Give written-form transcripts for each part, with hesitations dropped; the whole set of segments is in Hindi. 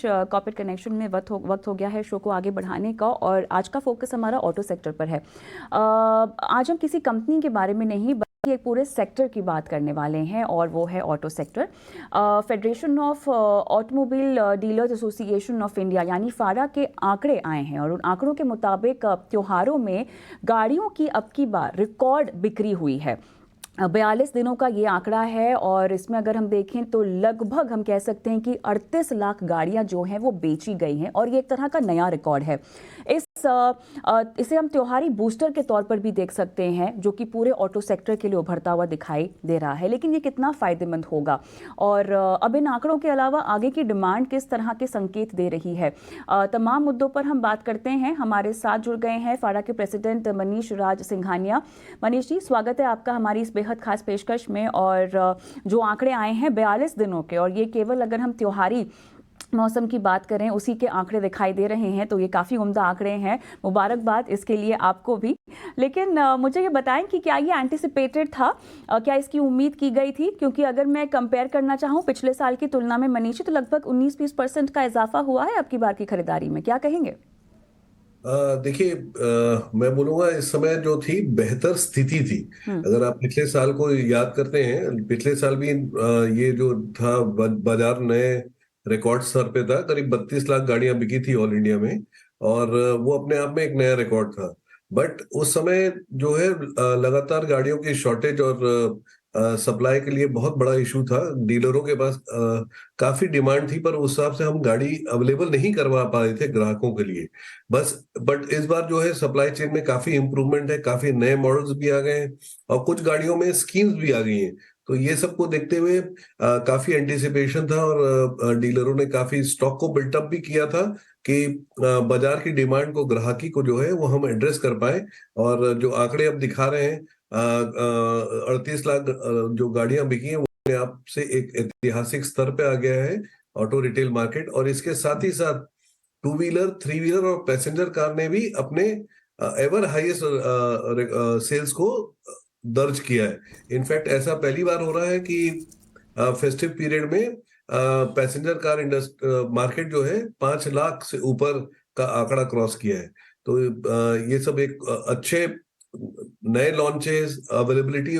कॉर्पोरेट कनेक्शन में वक्त हो गया है शो को आगे बढ़ाने का, और आज का फोकस हमारा ऑटो सेक्टर पर है। आज हम किसी कंपनी के बारे में नहीं बल्कि एक पूरे सेक्टर की बात करने वाले हैं, और वो है auto sector. Federation of automobile dealers association of India यानी फाडा के आंकड़े आए हैं, और उन आंकड़ों के मुताबिक त्योहारों में गाड़ियों की अब की बार रिकॉर्ड बिक्री हुई है। 42 दिनों का ये आंकड़ा है, और इसमें अगर हम देखें तो लगभग हम कह सकते हैं कि 38 लाख गाड़ियां जो हैं वो बेची गई हैं, और ये एक तरह का नया रिकॉर्ड है। इसे हम त्योहारी बूस्टर के तौर पर भी देख सकते हैं, जो कि पूरे ऑटो सेक्टर के लिए उभरता हुआ दिखाई दे रहा है। लेकिन ये कितना फ़ायदेमंद होगा, और अब इन आंकड़ों के अलावा आगे की डिमांड किस तरह के संकेत दे रही है, तमाम मुद्दों पर हम बात करते हैं। हमारे साथ जुड़ गए हैं फाडा के प्रेसिडेंट मनीष राज सिंघानिया। मनीष जी, स्वागत है आपका हमारी इस बेहद खास पेशकश में। और जो आंकड़े आए हैं 42 दिनों के, और ये केवल अगर हम त्योहारी मौसम की बात करें उसी के आंकड़े दिखाई दे रहे हैं, तो ये काफ़ी उम्दा आंकड़े हैं। मुबारकबाद इसके लिए आपको भी। लेकिन मुझे ये बताएं कि क्या ये एंटिसिपेटेड था, क्या इसकी उम्मीद की गई थी? क्योंकि अगर मैं कंपेयर करना चाहूँ पिछले साल की तुलना में मनीष, तो लगभग 19-20% का इजाफा हुआ है आपकी बार की खरीदारी में, क्या कहेंगे? देखिए, मैं बोलूंगा इस समय जो थी बेहतर स्थिति थी। अगर आप पिछले साल को याद करते हैं, पिछले साल भी ये जो था बाजार नए रिकॉर्ड स्तर पे था। करीब 32 लाख गाड़ियां बिकी थी ऑल इंडिया में, और वो अपने आप में एक नया रिकॉर्ड था। बट उस समय जो है लगातार गाड़ियों की शॉर्टेज और सप्लाई के लिए बहुत बड़ा इशू था। डीलरों के पास काफी डिमांड थी, पर उस हिसाब से हम गाड़ी अवेलेबल नहीं करवा पा रहे थे ग्राहकों के लिए। बस बट इस बार जो है सप्लाई चेन में काफी इंप्रूवमेंट है, काफी नए मॉडल्स भी आ गए हैं, और कुछ गाड़ियों में स्कीम्स भी आ गई हैं। तो ये सबको देखते हुए काफी एंटिसिपेशन था, और डीलरों ने काफी स्टॉक को बिल्टअप भी किया था कि बाजार की डिमांड को, ग्राहकी को जो है वो हम एड्रेस कर पाए। और जो आंकड़े अब दिखा रहे हैं, 38 लाख जो गाड़ियां बिकी हैं, वो अपने आप से एक ऐतिहासिक स्तर पे आ गया है ऑटो रिटेल मार्केट। और इसके साथ ही साथ टू व्हीलर, थ्री व्हीलर और पैसेंजर कार ने भी अपने एवर हाईएस्ट सेल्स को दर्ज किया है। इनफैक्ट ऐसा पहली बार हो रहा है कि फेस्टिव पीरियड में पैसेंजर कार मार्केट जो है 5 लाख से ऊपर का आंकड़ा क्रॉस किया है। तो ये सब एक अच्छे नए लॉन्चेस, अवेलेबिलिटी,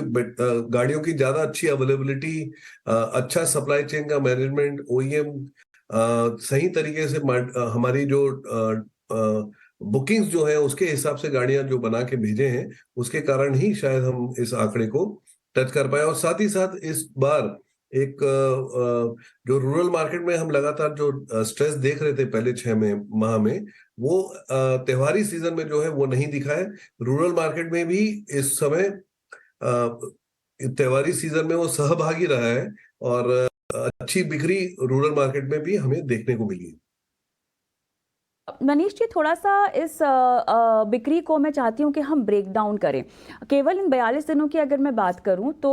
गाड़ियों की ज्यादा अच्छी अवेलेबिलिटी, अच्छा सप्लाई चेन का मैनेजमेंट, ओईएम सही तरीके से हमारी जो बुकिंग्स जो है उसके हिसाब से गाड़ियां जो बना के भेजे हैं, उसके कारण ही शायद हम इस आंकड़े को टच कर पाए। और साथ ही साथ इस बार एक जो रूरल मार्केट में हम लगातार जो स्ट्रेस देख रहे थे पहले 6 माह में, वो त्योहारी सीजन में जो है वो नहीं दिखा है। रूरल मार्केट में भी इस समय त्योहारी सीजन में वो सहभागी रहा है, और अच्छी बिक्री रूरल मार्केट में भी हमें देखने को मिली है। मनीष जी, थोड़ा सा इस बिक्री को मैं चाहती हूँ कि हम ब्रेक डाउन करें। केवल इन 42 दिनों की अगर मैं बात करूँ तो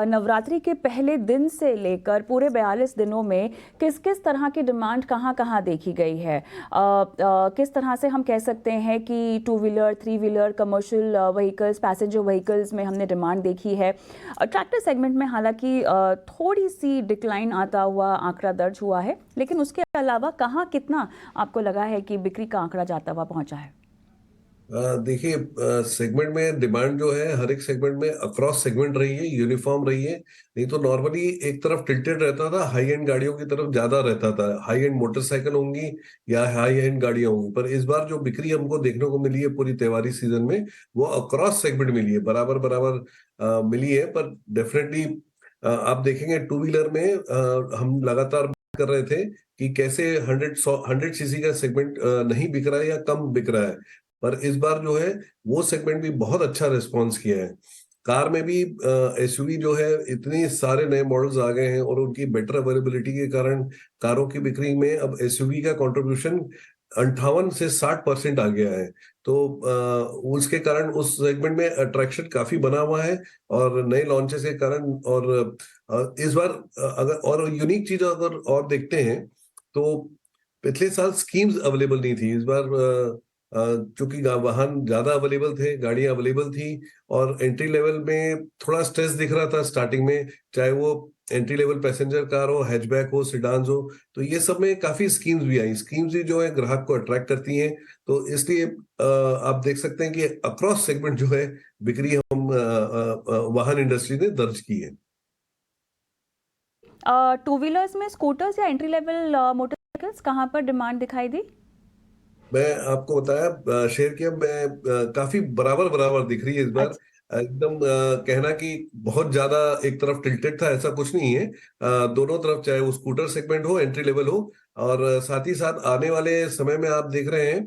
नवरात्रि के पहले दिन से लेकर पूरे 42 दिनों में किस किस तरह की डिमांड कहाँ कहाँ देखी गई है? किस तरह से हम कह सकते हैं कि two wheeler, three wheeler, commercial vehicles, passenger vehicles में हमने डिमांड देखी है। ट्रैक्टर सेगमेंट में हालांकि थोड़ी सी डिक्लाइन आता हुआ आंकड़ा दर्ज हुआ है, लेकिन उसके अलावा कहाँ कितना आपको लगा है कि बिक्री का आंकड़ा जाता हुआ पहुंचा है? देखिए, सेगमेंट में डिमांड जो है हर एक सेगमेंट में अक्रॉस सेगमेंट रही है, यूनिफॉर्म रही है। नहीं तो नॉर्मली एक तरफ टिल्टेड रहता था, हाई एंड गाड़ियों की तरफ ज्यादा रहता था। हाई एंड मोटरसाइकिल होंगी या हाई एंड गाड़ियां होंगी, पर इस बार जो बिक्री हमको देखने को मिली है पूरी त्योहारी सीजन में, वो अक्रॉस सेगमेंट मिली है, बराबर बराबर मिली है। पर डेफिनेटली आप देखेंगे टू व्हीलर में हम लगातार बात कर रहे थे कि कैसे 100 सीसी का सेगमेंट नहीं बिक रहा है या कम बिक रहा है। पर इस बार जो है वो सेगमेंट भी बहुत अच्छा रिस्पॉन्स किया है। कार में भी एसयूवी जो है, इतने सारे नए मॉडल्स आ गए हैं, और उनकी बेटर अवेलेबिलिटी के कारण कारों की बिक्री में अब एसयूवी का कंट्रीब्यूशन 58 से 60% आ गया है। तो उसके कारण उस सेगमेंट में अट्रैक्शन काफी बना हुआ है, और नए लॉन्चेस के कारण। और इस बार अगर और यूनिक चीज अगर और देखते हैं तो पिछले साल स्कीम्स अवेलेबल नहीं थी। इस बार क्योंकि वाहन ज्यादा अवेलेबल थे, गाड़ियां अवेलेबल थी, और एंट्री लेवल में थोड़ा स्ट्रेस दिख रहा था स्टार्टिंग में, चाहे वो एंट्री लेवल पैसेंजर कार हो, हैचबैक हो, सिडान्स हो। तो ये सब में काफी स्कीम्स भी आई, स्कीम्स भी जो है ग्राहक को अट्रैक्ट करती हैं। तो इसलिए आप देख सकते हैं कि अक्रॉस सेगमेंट जो है बिक्री हम वाहन इंडस्ट्री ने दर्ज की है। टू व्हीलर्स में स्कूटर्स या एंट्री लेवल मोटरसाइकिल्स कहाँ पर डिमांड दिखाई दी? मैं आपको बताया, शेयर किया, मैं काफी बराबर बराबर दिख रही है इस बार। अच्छा। एकदम कहना कि बहुत ज्यादा एक तरफ टिल्टेड था, ऐसा कुछ नहीं है। दोनों तरफ, चाहे वो स्कूटर सेगमेंट हो, एंट्री लेवल हो, और साथ ही साथ आने वाले समय में आप देख रहे हैं,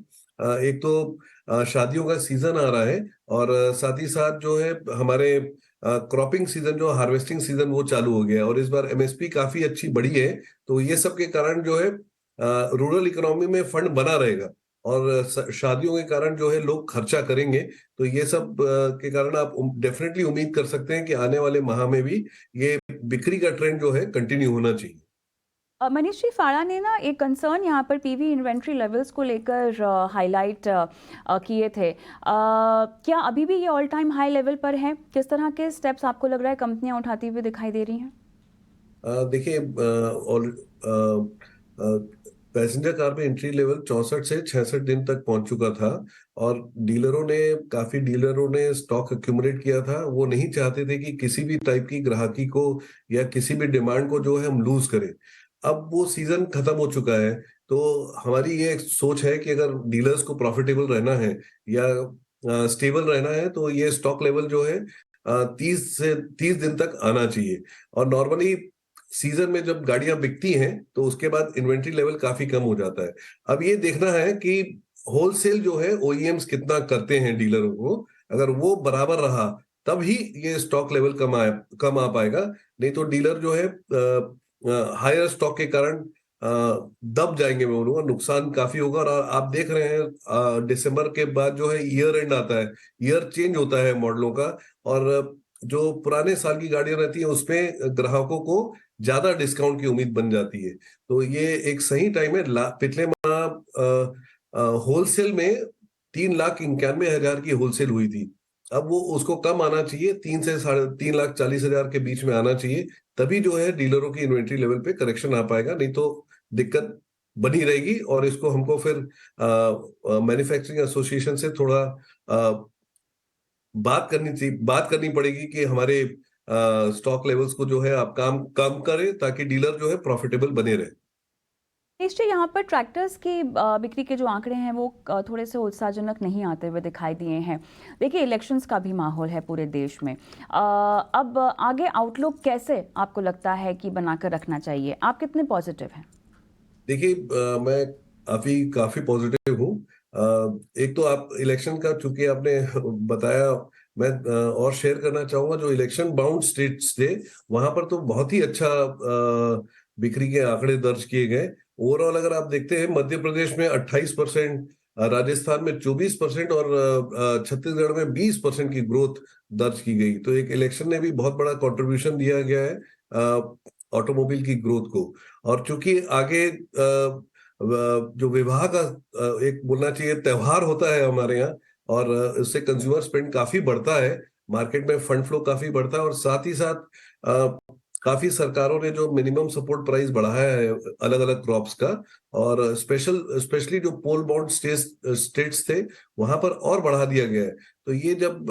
एक तो शादियों का सीजन आ रहा है, और साथ ही साथ जो है हमारे क्रॉपिंग सीजन, जो हार्वेस्टिंग सीजन, वो चालू हो गया है, और इस बार एमएसपी काफी अच्छी बढ़ी है। तो ये सब के कारण जो है रूरल इकोनॉमी में फंड बना रहेगा, और शादियों के कारण जो है लोग खर्चा करेंगे। तो ये सब के कारण आप डेफिनेटली उम्मीद कर सकते हैं कि आने वाले माह में भी ये बिक्री का ट्रेंड जो है कंटिन्यू होना चाहिए। मनीष जी, फाड़ा ने ना एक कंसर्न यहाँ पर पीवी इन्वेंट्री लेवल्स को लेकर हाईलाइट किए थे। क्या अभी भी ये ऑल टाइम हाई लेवल पर है? किस तरह के स्टेप्स आपको लग रहा है कंपनियां उठाती हुई दिखाई दे रही हैं? देखिए, और पैसेंजर कार में एंट्री लेवल 64 से 66 दिन तक पहुंच चुका था, और काफी डीलरों ने स्टॉक एक्यूमुलेट किया था। वो नहीं चाहते थे कि किसी भी टाइप की ग्राहकी को या किसी भी डिमांड को जो है हम लूज करें। अब वो सीजन खत्म हो चुका है, तो हमारी ये सोच है कि अगर डीलर्स को प्रॉफिटेबल रहना है या स्टेबल रहना है, तो ये स्टॉक लेवल जो है 30 दिन तक आना चाहिए। और नॉर्मली सीजन में जब गाड़ियां बिकती हैं, तो उसके बाद इन्वेंट्री लेवल काफी कम हो जाता है। अब ये देखना है कि होलसेल जो है ओईएम्स कितना करते हैं डीलरों को। अगर वो बराबर रहा, तब ही ये स्टॉक लेवल कम आ पाएगा। नहीं तो डीलर जो है हायर स्टॉक के कारण दब जाएंगे, मैं बोलूंगा नुकसान काफी होगा। और आप देख रहे हैं, दिसंबर के बाद जो है ईयर एंड आता है, ईयर चेंज होता है मॉडलों का, और जो पुराने साल की गाड़ियां रहती हैं उसमें ग्राहकों को ज्यादा डिस्काउंट की उम्मीद बन जाती है। तो ये एक सही टाइम है। पिछले माह होलसेल में 3,91,000 की होलसेल हुई थी। अब वो उसको कम आना चाहिए, 3 से 3,40,000 के बीच में आना चाहिए। तभी जो है डीलरों की इन्वेंट्री लेवल पे करेक्शन आ पाएगा, नहीं तो दिक्कत बनी रहेगी। और इसको हमको फिर मैन्युफैक्चरिंग एसोसिएशन से थोड़ा बात करनी पड़ेगी कि हमारे स्टॉक लेवल्स को जो है आप काम कम करें, ताकि डीलर जो है प्रॉफिटेबल बने रहे। मनीष जी, यहाँ पर ट्रैक्टर्स की बिक्री के जो आंकड़े हैं वो थोड़े से उत्साहजनक नहीं आते हुए दिखाई दिए हैं। देखिए, इलेक्शंस का भी माहौल है पूरे देश में। अब आगे आउटलुक कैसे आपको लगता है कि बनाकर रखना चाहिए? आप कितने पॉजिटिव हैं? देखिए, मैं काफी काफी पॉजिटिव हूँ। एक तो आप इलेक्शन का चूंकि आपने बताया, मैं और शेयर करना चाहूंगा, जो इलेक्शन बाउंड स्टेट्स थे वहां पर तो बहुत ही अच्छा बिक्री के आंकड़े दर्ज किए गए। ओवरऑल अगर आप देखते हैं, मध्य प्रदेश में 28%, राजस्थान में 24%, और छत्तीसगढ़ में 20% की ग्रोथ दर्ज की गई। तो एक इलेक्शन ने भी बहुत बड़ा कंट्रीब्यूशन दिया गया है ऑटोमोबाइल की ग्रोथ को। और चूंकि आगे जो विवाह का एक बोलना चाहिए त्योहार होता है हमारे यहाँ, और इससे कंज्यूमर स्पेंड काफी बढ़ता है, मार्केट में फंड फ्लो काफी बढ़ता है, और साथ ही साथ अ, काफी सरकारों ने जो मिनिमम सपोर्ट प्राइस बढ़ाया है अलग अलग क्रॉप्स का, और स्पेशली जो पोल बाउंड स्टेट्स थे वहां पर और बढ़ा दिया गया है। तो ये जब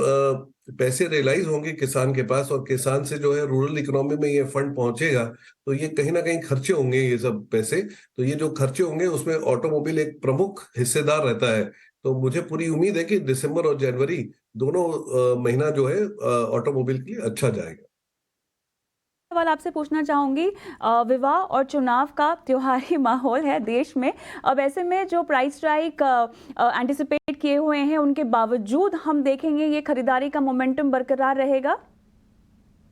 पैसे रियलाइज होंगे किसान के पास, और किसान से जो है रूरल इकोनॉमी में ये फंड पहुंचेगा, तो ये कहीं ना कहीं खर्चे होंगे ये सब पैसे। तो ये जो खर्चे होंगे उसमें ऑटोमोबाइल एक प्रमुख हिस्सेदार रहता है। तो मुझे पूरी उम्मीद है कि दिसंबर और जनवरी दोनों महीना जो है ऑटोमोबाइल के लिए अच्छा जाएगा। सवाल आपसे पूछना चाहूंगी, विवाह और चुनाव का त्योहारी माहौल है देश में। अब ऐसे में जो प्राइस हाइक एंटिसिपेट किए हुए हैं उनके बावजूद हम देखेंगे ये खरीदारी का मोमेंटम बरकरार रहेगा?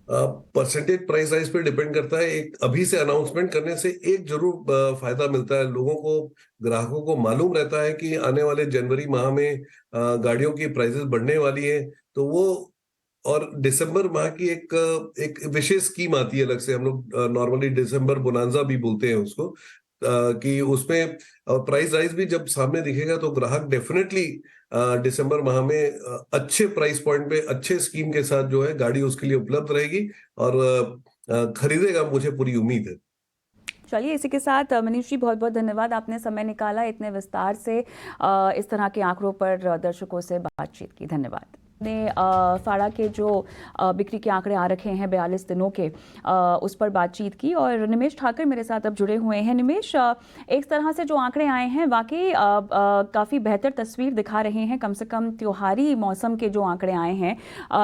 परसेंटेज प्राइस राइज पे डिपेंड करता है। एक अभी से अनाउंसमेंट करने से एक जरूर फायदा मिलता है लोगों को, ग्राहकों को मालूम रहता है कि आने वाले जनवरी माह में गाड़ियों की प्राइसेस बढ़ने वाली है। तो वो, और दिसंबर माह की एक विशेष स्कीम आती है अलग से, हम लोग नॉर्मली दिसंबर बोनांजा भी बोलते हैं उसको। कि उसमें प्राइस राइज भी जब सामने दिखेगा तो ग्राहक डेफिनेटली दिसंबर माह में अच्छे प्राइस पॉइंट पे अच्छे स्कीम के साथ जो है गाड़ी उसके लिए उपलब्ध रहेगी और खरीदेगा, मुझे पूरी उम्मीद है। चलिए, इसी के साथ मनीष जी, बहुत बहुत धन्यवाद, आपने समय निकाला इतने विस्तार से इस तरह के आंकड़ों पर दर्शकों से बातचीत की। धन्यवाद। ने फाड़ा के जो बिक्री के आंकड़े आ रखे हैं 42 दिनों के, उस पर बातचीत की। और निमेश ठाकर मेरे साथ अब जुड़े हुए हैं। निमेश, एक तरह से जो आंकड़े आए हैं वाकई काफ़ी बेहतर तस्वीर दिखा रहे हैं। कम से कम त्योहारी मौसम के जो आंकड़े आए हैं,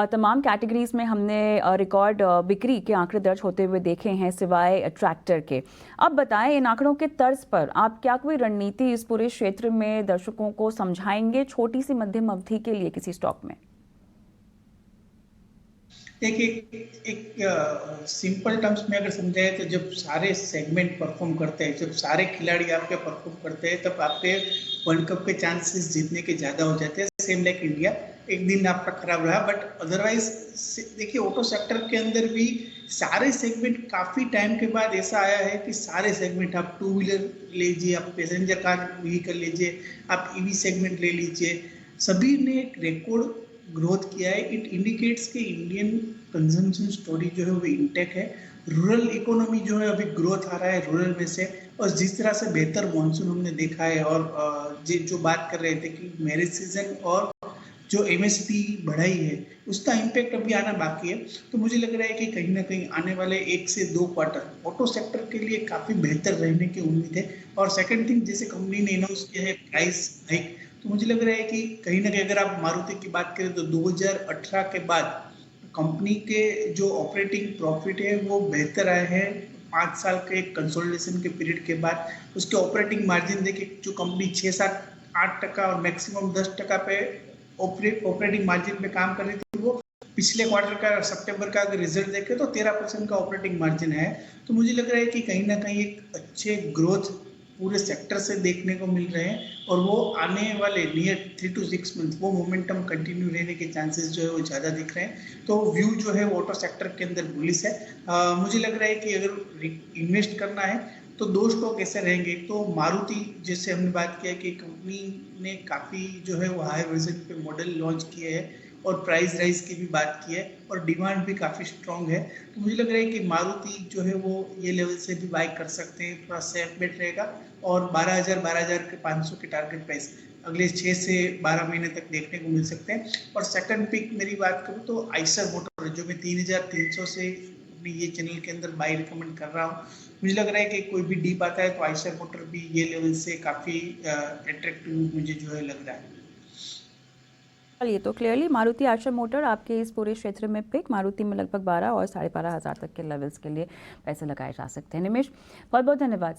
तमाम कैटेगरीज में हमने रिकॉर्ड बिक्री के आंकड़े दर्ज होते हुए देखे हैं सिवाय ट्रैक्टर के। अब बताएं, इन आंकड़ों के तर्ज पर आप क्या कोई रणनीति इस पूरे क्षेत्र में दर्शकों को समझाएंगे, छोटी सी मध्यम अवधि के लिए किसी स्टॉक में? देखिए, एक सिंपल टर्म्स में अगर समझाए तो जब सारे सेगमेंट परफॉर्म करते हैं, जब सारे खिलाड़ी आपके परफॉर्म करते हैं, तब आपके वर्ल्ड कप के चांसेस जीतने के ज़्यादा हो जाते हैं। सेम लाइक इंडिया, एक दिन आपका खराब रहा, बट अदरवाइज देखिए ऑटो सेक्टर के अंदर भी सारे सेगमेंट काफ़ी टाइम के बाद ऐसा आया है कि सारे सेगमेंट, आप टू व्हीलर लीजिए, आप पैसेंजर कार व्हीकल लीजिए, आप ईवी सेगमेंट ले लीजिए, सभी ने एक रिकॉर्ड ग्रोथ किया है। इट इंडिकेट्स कि इंडियन कंजम्पशन स्टोरी जो है वो इंटेक है। रूरल इकोनॉमी जो है अभी ग्रोथ आ रहा है रूरल में से, और जिस तरह से बेहतर मानसून हमने देखा है, और जो बात कर रहे थे कि मैरिज सीजन और जो एमएसपी बढ़ाई है उसका इम्पैक्ट अभी आना बाकी है। तो मुझे लग रहा है कि कहीं ना कहीं आने वाले 1 से 2 क्वार्टर ऑटो सेक्टर के लिए काफ़ी बेहतर रहने की उम्मीद है। और सेकंड थिंग, जैसे कंपनी ने अनाउंस किया है प्राइस हाइक, तो मुझे लग रहा है कि कहीं ना कहीं अगर आप मारुति की बात करें तो 2018 के बाद कंपनी के जो ऑपरेटिंग प्रॉफिट है वो बेहतर आए हैं। 5 साल के कंसोलिडेशन के पीरियड के बाद उसके ऑपरेटिंग मार्जिन देखिए, जो कंपनी 6-7-8% और मैक्सिमम 10% पे ऑपरेटिंग मार्जिन पे काम कर रही थी, वो पिछले क्वार्टर का सितंबर का अगर रिजल्ट देखें तो 13% का ऑपरेटिंग मार्जिन है। तो मुझे लग रहा है कि कहीं ना कहीं एक अच्छे ग्रोथ पूरे सेक्टर से देखने को मिल रहे हैं, और वो आने वाले नियर 3 to 6 मंथ वो मोमेंटम कंटिन्यू रहने के चांसेस जो है वो ज़्यादा दिख रहे हैं। तो व्यू जो है वो ऑटो सेक्टर के अंदर बुलिश है। मुझे लग रहा है कि अगर इन्वेस्ट करना है तो 2 स्टॉक ऐसे रहेंगे। तो मारुति, जैसे हमने बात किया कि कंपनी ने काफ़ी जो है वो हाई वर्जन पे मॉडल लॉन्च किए हैं, और प्राइस राइज की भी बात की है, और डिमांड भी काफ़ी स्ट्रॉन्ग है। तो मुझे लग रहा है कि मारुति जो है वो ये लेवल से भी बाय कर सकते हैं, थोड़ा सेफ बेट रहेगा। और 12,500 के टारगेट प्राइस अगले 6 से 12 महीने तक देखने को मिल सकते हैं। और सेकंड पिक मेरी बात करूँ तो आइसर मोटर, जो मैं 3,300 से अपनी ये चैनल के अंदर बाय रिकमेंड कर रहा हूँ। मुझे लग रहा है कि कोई भी डीप आता है तो आइसर मोटर भी ये लेवल से काफ़ी अट्रैक्टिव मुझे जो है लग रहा है। चलिए, तो क्लियरली मारुति आशा मोटर आपके इस पूरे क्षेत्र में पिक। मारुति में लगभग 12 और 12,500 तक के लेवल्स के लिए पैसे लगाए जा सकते हैं। निमेश, बहुत बहुत धन्यवाद।